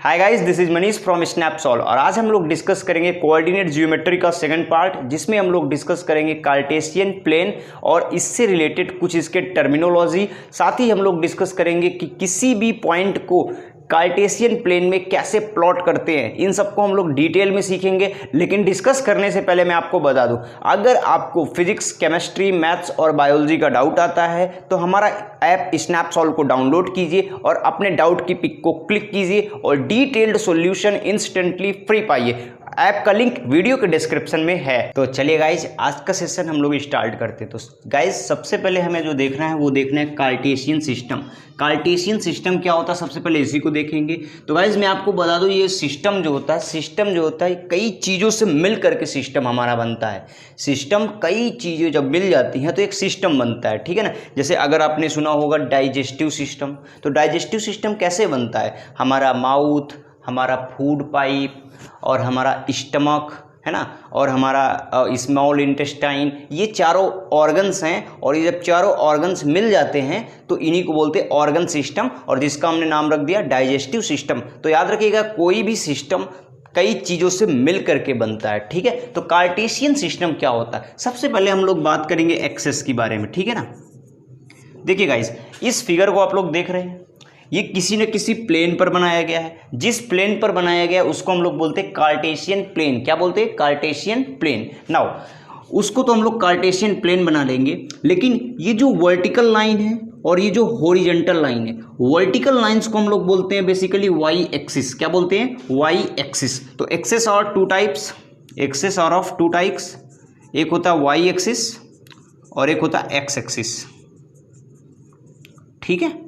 Hi guys, this is Manish from Snapsolve और आज हम लोग डिस्कस करेंगे कोऑर्डिनेट ज्योमेट्री का सेकंड पार्ट, जिसमें हम लोग डिस्कस करेंगे कार्टेशियन प्लेन और इससे रिलेटेड कुछ इसके टर्मिनोलॉजी। साथ ही हम लोग डिस्कस करेंगे कि किसी भी पॉइंट को कार्टेशियन प्लेन में कैसे प्लॉट करते हैं। इन सबको हम लोग डिटेल में सीखेंगे। लेकिन डिस्कस करने से पहले मैं आपको बता दूं, अगर आपको फिजिक्स, केमिस्ट्री, मैथ्स और बायोलॉजी का डाउट आता है तो हमारा ऐप स्नैपसॉल्व को डाउनलोड कीजिए और अपने डाउट की पिक को क्लिक कीजिए और डिटेल्ड सॉल्यूशन इंस्टेंटली फ्री पाइए। ऐप का लिंक वीडियो के डिस्क्रिप्शन में है। तो चलिए गाइज, आज का सेशन हम लोग स्टार्ट करते हैं। तो गाइज, सबसे पहले हमें जो देखना है वो देखना है कार्टेशियन सिस्टम। कार्टेशियन सिस्टम क्या होता है, सबसे पहले इसी को देखेंगे। तो गाइज मैं आपको बता दूं, ये सिस्टम जो होता है कई चीज़ों से मिल करके सिस्टम हमारा बनता है। सिस्टम कई चीज़ें जब मिल जाती हैं तो एक सिस्टम बनता है, ठीक है ना। जैसे अगर आपने सुना होगा डाइजेस्टिव सिस्टम, तो डाइजेस्टिव सिस्टम कैसे बनता है, हमारा माउथ, हमारा फूड पाइप और हमारा स्टमक, है ना, और हमारा स्मॉल इंटेस्टाइन, ये चारों ऑर्गन्स हैं। और ये जब चारों ऑर्गन्स मिल जाते हैं तो इन्हीं को बोलते हैं ऑर्गन सिस्टम, और जिसका हमने नाम रख दिया डाइजेस्टिव सिस्टम। तो याद रखिएगा, कोई भी सिस्टम कई चीज़ों से मिल करके बनता है, ठीक है। तो कार्टेशियन सिस्टम क्या होता है, सबसे पहले हम लोग बात करेंगे एक्सेस के बारे में, ठीक है ना। देखिए गाइस, इस फिगर को आप लोग देख रहे हैं, ये किसी न किसी प्लेन पर बनाया गया है। जिस प्लेन पर बनाया गया है उसको हम लोग बोलते हैं कार्टेशियन प्लेन। क्या बोलते हैं, कार्टेशियन प्लेन। नाउ उसको तो हम लोग कार्टेशियन प्लेन बना लेंगे, लेकिन ये जो वर्टिकल लाइन है और ये जो हॉरिजॉन्टल लाइन है, वर्टिकल लाइंस को हम लोग बोलते हैं बेसिकली वाई एक्सिस। क्या बोलते हैं, वाई एक्सिस। तो axes are two types, axes are of two types, एक होता है वाई एक्सिस और एक होता है एक्स एक्सिस, ठीक है।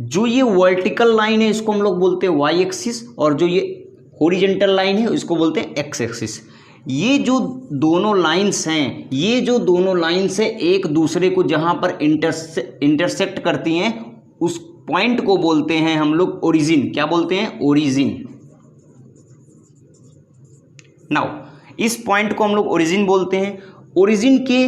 जो ये वर्टिकल लाइन है इसको हम लोग बोलते हैं वाई एक्सिस, और जो ये हॉरिजॉन्टल लाइन है इसको बोलते हैं एक्स एक्सिस। ये जो दोनों लाइंस हैं, ये जो दोनों लाइंस है एक दूसरे को जहां पर इंटरसेक्ट करती हैं, उस पॉइंट को बोलते हैं हम लोग ओरिजिन। क्या बोलते हैं, ओरिजिन। नाउ इस पॉइंट को हम लोग ओरिजिन बोलते हैं। ओरिजिन के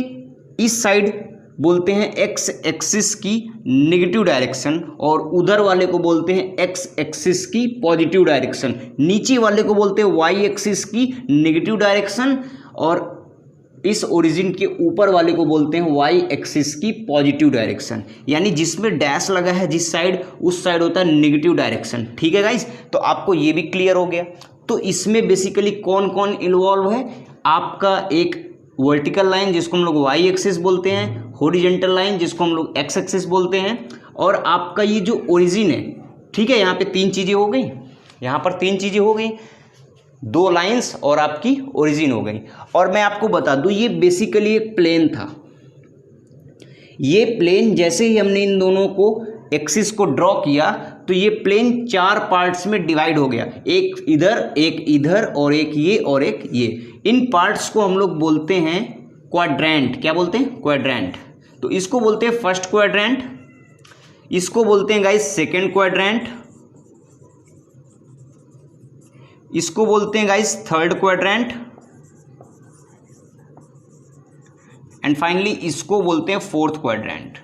इस साइड बोलते हैं एक्स एक्सिस की नेगेटिव डायरेक्शन, और उधर वाले को बोलते हैं एक्स एक्सिस की पॉजिटिव डायरेक्शन। नीचे वाले को बोलते हैं वाई एक्सिस की नेगेटिव डायरेक्शन, और इस ओरिजिन के ऊपर वाले को बोलते हैं वाई एक्सिस की पॉजिटिव डायरेक्शन। यानी जिसमें डैश लगा है जिस साइड, उस साइड होता है नेगेटिव डायरेक्शन, ठीक है गाइज। तो आपको ये भी क्लियर हो गया। तो इसमें बेसिकली कौन कौन इन्वॉल्व है, आपका एक वर्टिकल लाइन जिसको हम लोग वाई एक्सिस बोलते हैं, हॉरिजॉन्टल लाइन जिसको हम लोग एक्स एक्सिस बोलते हैं, और आपका ये जो ओरिजिन है, ठीक है। यहाँ पे तीन चीज़ें हो गई, यहाँ पर तीन चीज़ें हो गई, दो लाइंस और आपकी ओरिजिन हो गई। और मैं आपको बता दूं, ये बेसिकली एक प्लेन था। ये प्लेन जैसे ही हमने इन दोनों को एक्सिस को ड्रॉ किया तो ये प्लेन चार पार्ट्स में डिवाइड हो गया, एक इधर और एक ये और एक ये। इन पार्ट्स को हम लोग बोलते हैं क्वाड्रेंट। क्या बोलते हैं, क्वाड्रेंट। तो इसको बोलते हैं फर्स्ट क्वाड्रेंट, इसको बोलते हैं गाइस सेकंड क्वाड्रेंट, इसको बोलते हैं guys third quadrant, and finally इसको बोलते हैं फोर्थ क्वाड्रेंट।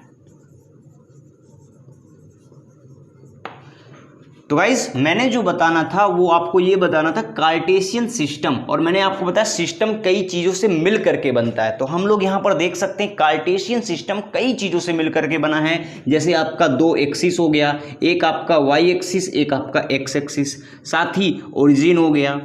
तो गाइज मैंने जो बताना था वो आपको ये बताना था कार्टेशियन सिस्टम, और मैंने आपको बताया सिस्टम कई चीज़ों से मिल करके बनता है। तो हम लोग यहाँ पर देख सकते हैं कार्टेशियन सिस्टम कई चीज़ों से मिल करके बना है। जैसे आपका दो एक्सिस हो गया, एक आपका वाई एक्सिस, एक आपका एक्स एक्सिस, साथ ही ओरिजिन हो गया,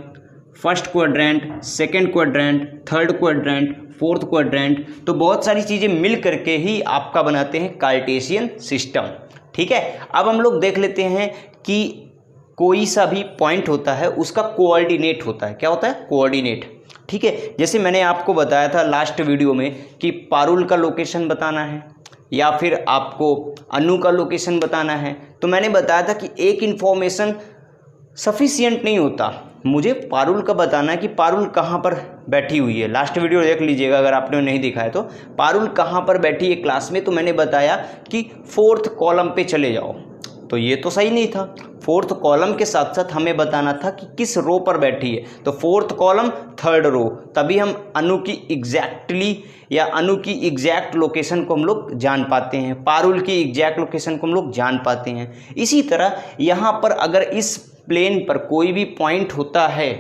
first quadrant, second quadrant, third quadrant, fourth quadrant. तो बहुत सारी चीज़ें मिल करके ही आपका बनाते हैं कार्टेशियन सिस्टम, ठीक है। अब हम लोग देख लेते हैं कि कोई सा भी पॉइंट होता है उसका कोऑर्डिनेट होता है। क्या होता है, कोऑर्डिनेट, ठीक है। जैसे मैंने आपको बताया था लास्ट वीडियो में कि पारुल का लोकेशन बताना है या फिर आपको अनु का लोकेशन बताना है, तो मैंने बताया था कि एक इन्फॉर्मेशन सफिशिएंट नहीं होता, मुझे पारुल का बताना है कि पारुल कहाँ पर बैठी हुई है। लास्ट वीडियो देख लीजिएगा अगर आपने नहीं देखा है तो, पारुल कहाँ पर बैठी है क्लास में। तो मैंने बताया कि फोर्थ कॉलम पे चले जाओ, तो ये तो सही नहीं था। फोर्थ कॉलम के साथ साथ हमें बताना था कि किस रो पर बैठी है, तो फोर्थ कॉलम थर्ड रो, तभी हम अनु की एग्जैक्टली या अनु की एग्जैक्ट लोकेशन को हम लोग जान पाते हैं, पारुल की एग्जैक्ट लोकेशन को हम लोग जान पाते हैं। इसी तरह यहाँ पर अगर इस प्लेन पर कोई भी पॉइंट होता है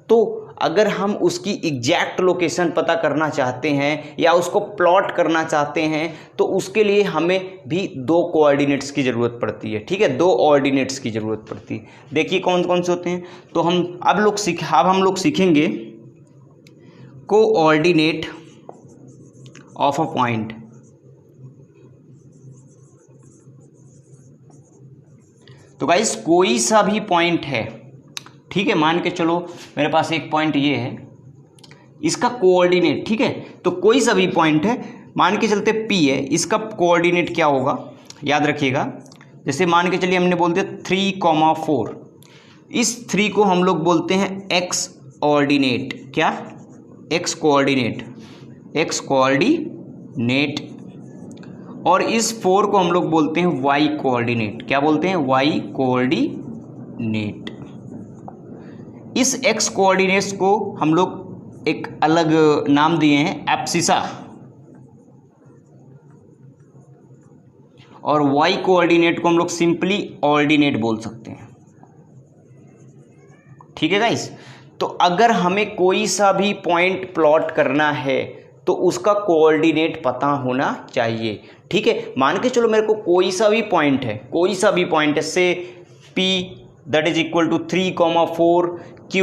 तो अगर हम उसकी एग्जैक्ट लोकेशन पता करना चाहते हैं या उसको प्लॉट करना चाहते हैं तो उसके लिए हमें भी दो कोऑर्डिनेट्स की ज़रूरत पड़ती है। ठीक है, दो ऑर्डिनेट्स की ज़रूरत पड़ती है। देखिए कौन कौन से होते हैं, तो अब हम लोग सीखेंगे कोऑर्डिनेट ऑफ अ पॉइंट। तो गाइस कोई सा भी पॉइंट है, ठीक है, मान के चलो मेरे पास एक पॉइंट ये है, इसका कोऑर्डिनेट, ठीक है, तो कोई सा भी पॉइंट है, मान के चलते P है, इसका कोऑर्डिनेट क्या होगा याद रखिएगा। जैसे मान के चलिए हमने बोल दिया 3,4, इस 3 को हम लोग बोलते हैं x ऑर्डिनेट। क्या? x coordinate. और इस 4 को हम लोग बोलते हैं y कोऑर्डिनेट। क्या बोलते हैं? y coordinate. इस x कोऑर्डिनेट्स को हम लोग एक अलग नाम दिए हैं एब्सिसा, और y कोऑर्डिनेट को हम लोग सिंपली ऑर्डिनेट बोल सकते हैं। ठीक है गाइस, तो अगर हमें कोई सा भी पॉइंट प्लॉट करना है तो उसका कोऑर्डिनेट पता होना चाहिए। ठीक है, मान के चलो मेरे को कोई सा भी पॉइंट है, से P that is equal to 3,4 Q,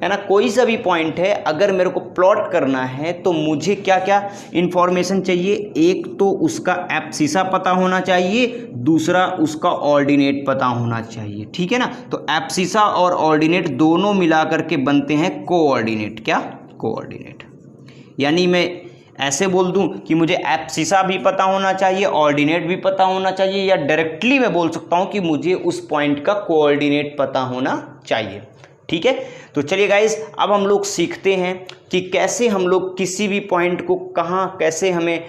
है ना, कोई सा भी पॉइंट है, अगर मेरे को प्लॉट करना है तो मुझे क्या क्या इंफॉर्मेशन चाहिए? एक तो उसका एब्सिसा पता होना चाहिए, दूसरा उसका ऑर्डिनेट पता होना चाहिए। ठीक है ना, तो एब्सिसा और ऑर्डिनेट दोनों मिला करके बनते हैं कोऑर्डिनेट। क्या? कोऑर्डिनेट। यानी मैं ऐसे बोल दूं कि मुझे एब्सिसा भी पता होना चाहिए, ऑर्डिनेट भी पता होना चाहिए, या डायरेक्टली मैं बोल सकता हूं कि मुझे उस पॉइंट का कोऑर्डिनेट पता होना चाहिए। ठीक है, तो चलिए गाइस अब हम लोग सीखते हैं कि कैसे हम लोग किसी भी पॉइंट को कहाँ कैसे हमें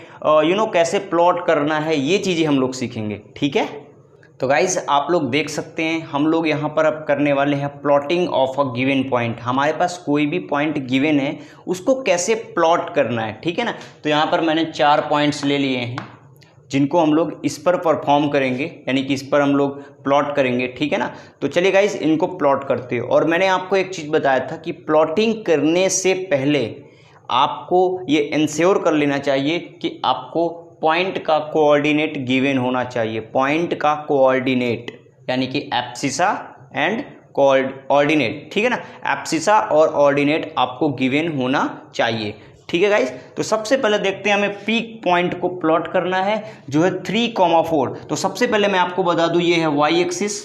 कैसे प्लॉट करना है, ये चीज़ें हम लोग सीखेंगे। ठीक है, तो गाइस आप लोग देख सकते हैं हम लोग यहाँ पर अब करने वाले हैं plotting of a given point. हमारे पास कोई भी पॉइंट गिवन है उसको कैसे प्लॉट करना है। ठीक है ना, तो यहाँ पर मैंने 4 पॉइंट्स ले लिए हैं जिनको हम लोग इस पर परफॉर्म करेंगे, यानी कि इस पर हम लोग प्लॉट करेंगे। ठीक है ना, तो चलिए गाइस इनको प्लॉट करते हैं। और मैंने आपको एक चीज़ बताया था कि प्लॉटिंग करने से पहले आपको ये इंश्योर कर लेना चाहिए कि आपको पॉइंट का कोऑर्डिनेट गिवन होना चाहिए। पॉइंट का कोऑर्डिनेट यानी कि एब्सिसा एंड ऑर्डिनेट। ठीक है ना, एब्सिसा और ऑर्डिनेट आपको गिवन होना चाहिए। ठीक है गाइस, तो सबसे पहले देखते हैं हमें P पॉइंट को प्लॉट करना है जो है 3,4। तो सबसे पहले मैं आपको बता दूं ये है y एक्सिस,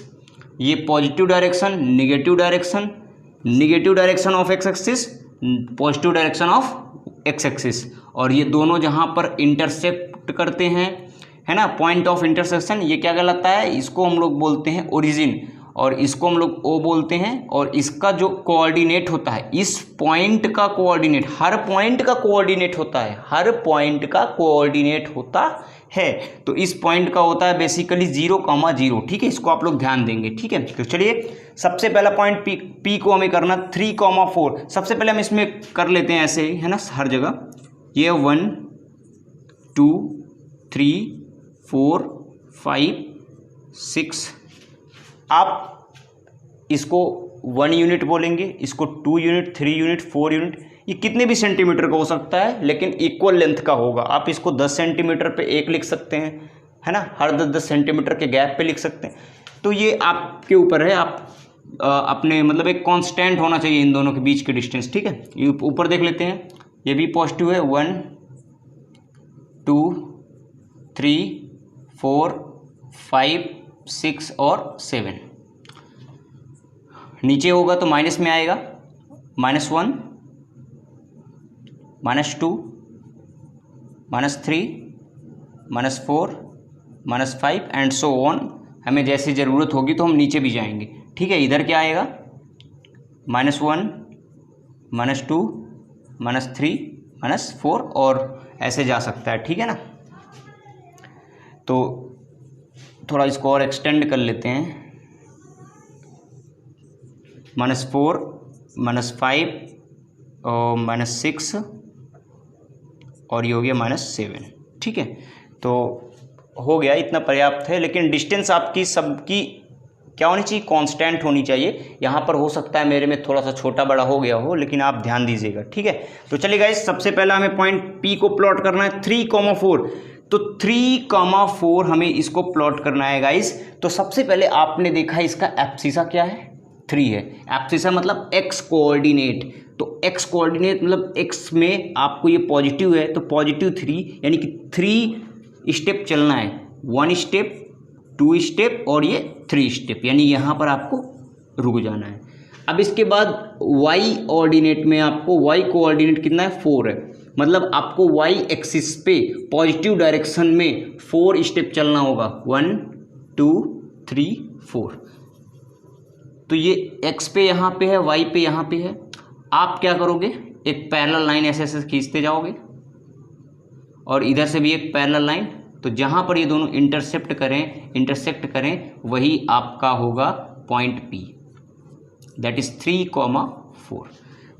ये positive direction, negative direction of x axis, positive direction of x axis, और ये दोनों जहां पर इंटरसेक्ट करते हैं, है ना, पॉइंट ऑफ इंटरसेक्शन, ये क्या कहलाता है? इसको हम लोग बोलते हैं ओरिजिन, और इसको हम लोग O बोलते हैं। और इसका जो कोऑर्डिनेट होता है, इस पॉइंट का कोऑर्डिनेट, हर पॉइंट का कोऑर्डिनेट होता है, तो इस पॉइंट का होता है बेसिकली 0,0। ठीक है, इसको आप लोग ध्यान देंगे। ठीक है, तो चलिए सबसे पहला पॉइंट P को हमें करना 3,4। सबसे पहले हम इसमें कर लेते हैं ऐसे ही, है ना, हर जगह ये 1 2 3 4 5 6। आप इसको 1 यूनिट बोलेंगे, इसको 2 यूनिट, 3 यूनिट, 4 यूनिट, ये कितने भी सेंटीमीटर का हो सकता है लेकिन इक्वल लेंथ का होगा। आप इसको 10 सेंटीमीटर पे एक लिख सकते हैं, है ना, हर 10-10 सेंटीमीटर के गैप पे लिख सकते हैं। तो ये आपके ऊपर है, आप अपने मतलब एक कांस्टेंट होना चाहिए इन दोनों के बीच के डिस्टेंस। ठीक है, ये ऊपर देख लेते हैं, ये भी पॉजिटिव है, 1 2 3 4 5 6 और 7। नीचे होगा तो माइनस में आएगा, -1 -2 -3 -4 -5 एंड सो ऑन। हमें जैसी ज़रूरत होगी तो हम नीचे भी जाएंगे। ठीक है, इधर क्या आएगा? -1 -2 -3 -4 और ऐसे जा सकता है। ठीक है ना, तो थोड़ा इसको और एक्सटेंड कर लेते हैं। -4 -5 और -6 और ये हो गया -7। ठीक है, तो हो गया, इतना पर्याप्त है। लेकिन डिस्टेंस आपकी सबकी क्या होनी चाहिए, कांस्टेंट होनी चाहिए। यहाँ पर हो सकता है मेरे में थोड़ा सा छोटा बड़ा हो गया हो, लेकिन आप ध्यान दीजिएगा। ठीक है, तो चलिए गाइस, सबसे पहला हमें पॉइंट P को प्लॉट करना है 3,4। तो 3,4 हमें इसको प्लॉट करना है गाइस। तो सबसे पहले आपने देखा इसका एब्सिसा क्या है, 3 है। एब्सिसा मतलब एक्स कोऑर्डिनेट, तो एक्स कोऑर्डिनेट मतलब एक्स में आपको ये पॉजिटिव है, तो +3 यानी कि 3 स्टेप चलना है, 1 स्टेप, 2 स्टेप और ये 3 स्टेप, यानी यहाँ पर आपको रुक जाना है। अब इसके बाद वाई ऑर्डिनेट में आपको वाई कोऑर्डिनेट कितना है, 4 है। मतलब आपको वाई एक्सिस पे पॉजिटिव डायरेक्शन में 4 स्टेप चलना होगा, 1 2 3 4। तो ये एक्स पे यहाँ पे है, वाई पे यहाँ पे है। आप क्या करोगे, एक पैरेलल लाइन ऐसे ऐसे खींचते जाओगे और इधर से भी एक पैरेलल लाइन, तो जहाँ पर ये दोनों इंटरसेक्ट करें वही आपका होगा पॉइंट P, दैट इज 3,4।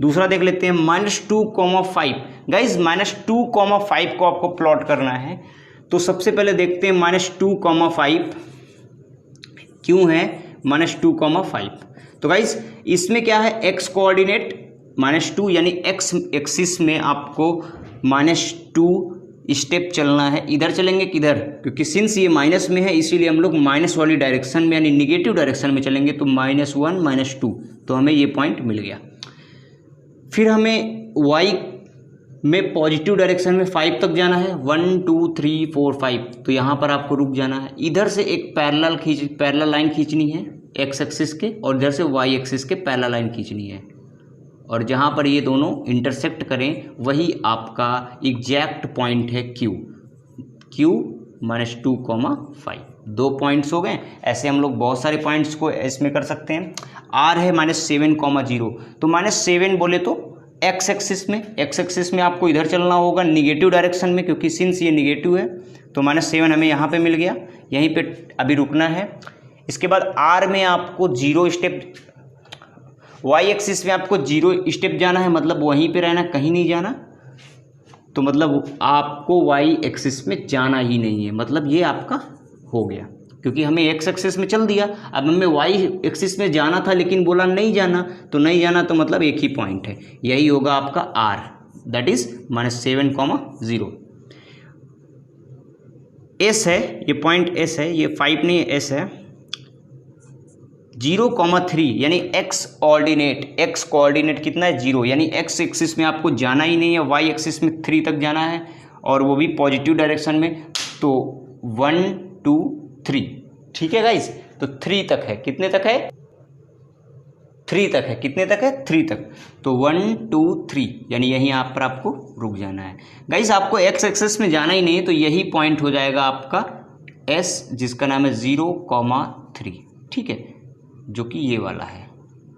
दूसरा देख लेते हैं -2,5। गाइज -2,5 को आपको प्लॉट करना है। तो सबसे पहले देखते हैं -2,5 क्यों है -2,5। तो गाइज इसमें क्या है, एक्स कोऑर्डिनेट -2 यानी एक्स एक्सिस में आपको -2 स्टेप चलना है। इधर चलेंगे किधर, क्योंकि सिंस ये माइनस में है इसीलिए हम लोग माइनस वाली डायरेक्शन में यानी निगेटिव डायरेक्शन में चलेंगे। तो -1 -2, तो हमें ये पॉइंट मिल गया। फिर हमें y में पॉजिटिव डायरेक्शन में 5 तक जाना है, 1 2 3 4 5, तो यहाँ पर आपको रुक जाना है। इधर से एक पैरेलल लाइन खींचनी है एक्स एक्सिस के, और इधर से वाई एक्सिस के पैरेलल लाइन खींचनी है, और जहाँ पर ये दोनों इंटरसेक्ट करें वही आपका एग्जैक्ट पॉइंट है Q -2,5। 2 पॉइंट्स हो गए। ऐसे हम लोग बहुत सारे पॉइंट्स को इसमें कर सकते हैं। R है -7,0, तो -7 बोले तो एक्स एक्सिस में आपको इधर चलना होगा निगेटिव डायरेक्शन में, क्योंकि सिंस ये निगेटिव है तो -7 हमें यहाँ पे मिल गया, यहीं पे अभी रुकना है। इसके बाद R में आपको 0 स्टेप, वाई एक्सिस में आपको 0 स्टेप जाना है, मतलब वहीं पे रहना, कहीं नहीं जाना। तो मतलब आपको वाई एक्सिस में जाना ही नहीं है, मतलब ये आपका हो गया, क्योंकि हमें एक्स एक्सिस में चल दिया। अब हमें वाई एक्सिस में जाना था लेकिन बोला नहीं जाना, तो नहीं जाना तो मतलब एक ही पॉइंट है, यही होगा आपका R, दैट इज -7,0। S है, ये पॉइंट S है, ये 5 नहीं S है। 0,3 यानी एक्स कोऑर्डिनेट कितना है, 0, यानी एक्स एक्सिस में आपको जाना ही नहीं है, वाई एक्सिस में 3 तक जाना है और वो भी पॉजिटिव डायरेक्शन में। तो 1 2 3, ठीक है गाइस, तो 3 तक है, कितने तक है, 3 तक है, कितने तक है, 3 तक। तो 1 2 3 यानी यहीं आप पर आपको रुक जाना है। गाइस आपको एक्स एक्सिस में जाना ही नहीं है, तो यही पॉइंट हो जाएगा आपका S, जिसका नाम है 0,3, ठीक है, जो कि ये वाला है।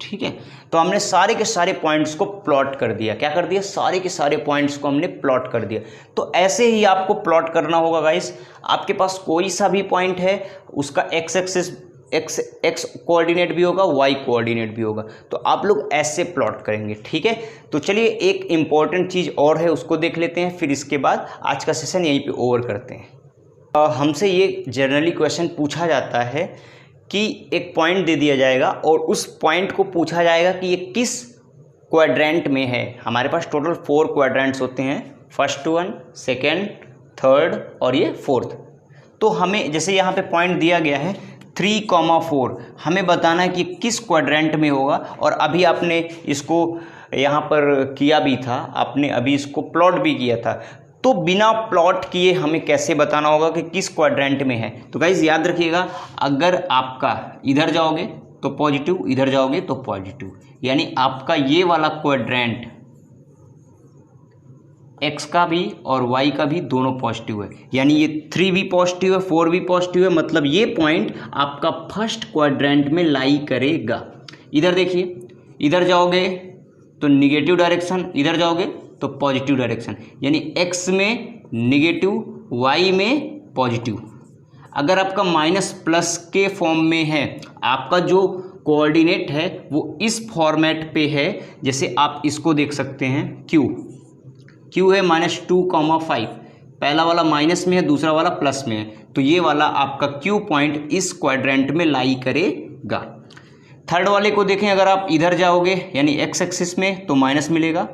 ठीक है, तो हमने सारे के सारे पॉइंट्स को प्लॉट कर दिया। क्या कर दिया, सारे के सारे पॉइंट्स को हमने प्लॉट कर दिया। तो ऐसे ही आपको प्लॉट करना होगा गाइस। आपके पास कोई सा भी पॉइंट है, उसका एक्स एक्सिस एक्स कोऑर्डिनेट भी होगा, वाई कोऑर्डिनेट भी होगा, तो आप लोग ऐसे प्लॉट करेंगे। ठीक है, तो चलिए एक इम्पॉर्टेंट चीज़ और है, उसको देख लेते हैं, फिर इसके बाद आज का सेशन यहीं पे ओवर करते हैं। हमसे ये जनरली क्वेश्चन पूछा जाता है कि एक पॉइंट दे दिया जाएगा और उस पॉइंट को पूछा जाएगा कि ये किस क्वाड्रेंट में है। हमारे पास टोटल 4 क्वाड्रेंट्स होते हैं, फर्स्ट वन, सेकेंड, थर्ड और ये फोर्थ। तो हमें जैसे यहाँ पे पॉइंट दिया गया है 3,4, हमें बताना है कि किस क्वाड्रेंट में होगा। और अभी आपने इसको यहाँ पर किया भी था, आपने अभी इसको प्लॉट भी किया था। तो बिना प्लॉट किए हमें कैसे बताना होगा कि किस क्वाड्रेंट में है। तो गाइज याद रखिएगा, अगर आपका इधर जाओगे तो पॉजिटिव, इधर जाओगे तो पॉजिटिव, यानी आपका ये वाला क्वाड्रेंट एक्स का भी और वाई का भी दोनों पॉजिटिव है, यानी ये 3 भी पॉजिटिव है, 4 भी पॉजिटिव है, मतलब ये पॉइंट आपका फर्स्ट क्वाड्रेंट में लाई करेगा। इधर देखिए, इधर जाओगे तो निगेटिव डायरेक्शन, इधर जाओगे तो पॉजिटिव डायरेक्शन, यानी एक्स में निगेटिव, वाई में पॉजिटिव। अगर आपका माइनस प्लस के फॉर्म में है, आपका जो कोऑर्डिनेट है वो इस फॉर्मेट पे है, जैसे आप इसको देख सकते हैं क्यू है -2,5, पहला वाला माइनस में है, दूसरा वाला प्लस में है, तो ये वाला आपका क्यू पॉइंट इस क्वाड्रेंट में लाई करेगा। थर्ड वाले को देखें, अगर आप इधर जाओगे यानी एक्स एक्सिस में तो माइनस मिलेगा,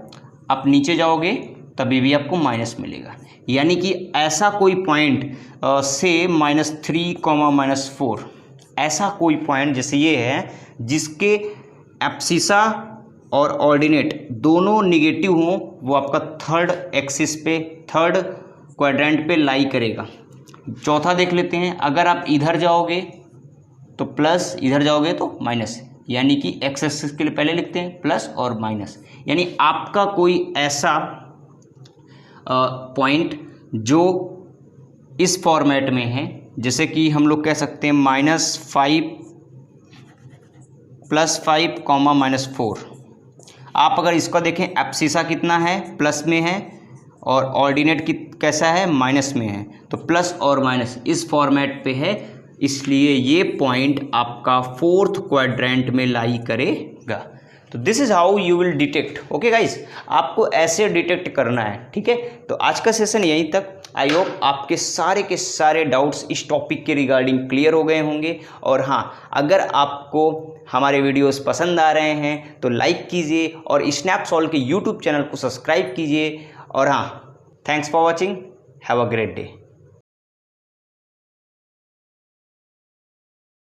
आप नीचे जाओगे तभी भी आपको माइनस मिलेगा। यानी कि ऐसा कोई पॉइंट से -3, -4, ऐसा कोई पॉइंट जैसे ये है जिसके एब्सिसा और ऑर्डिनेट दोनों निगेटिव हों, वो आपका थर्ड एक्सिस पे, थर्ड क्वाड्रेंट पे लाई करेगा। चौथा देख लेते हैं, अगर आप इधर जाओगे तो प्लस, इधर जाओगे तो माइनस, यानी कि एक्स एक्सिस के लिए पहले लिखते हैं प्लस और माइनस। यानी आपका कोई ऐसा पॉइंट जो इस फॉर्मेट में है, जैसे कि हम लोग कह सकते हैं -5 +5, -4। आप अगर इसका देखें, एब्सिसा कितना है, प्लस में है, और ऑर्डिनेट कैसा है, माइनस में है, तो प्लस और माइनस इस फॉर्मेट पे है, इसलिए ये पॉइंट आपका फोर्थ क्वाड्रेंट में लाई करेगा। तो this is how you will detect. Okay guys, आपको ऐसे डिटेक्ट करना है, ठीक है। तो आज का सेशन यहीं तक। आई होप आपके सारे के सारे डाउट्स इस टॉपिक के रिगार्डिंग क्लियर हो गए होंगे। और हाँ, अगर आपको हमारे वीडियोस पसंद आ रहे हैं तो लाइक कीजिए और स्नैपसॉल्व के यूट्यूब चैनल को सब्सक्राइब कीजिए। और हाँ, thanks for watching, have a great day.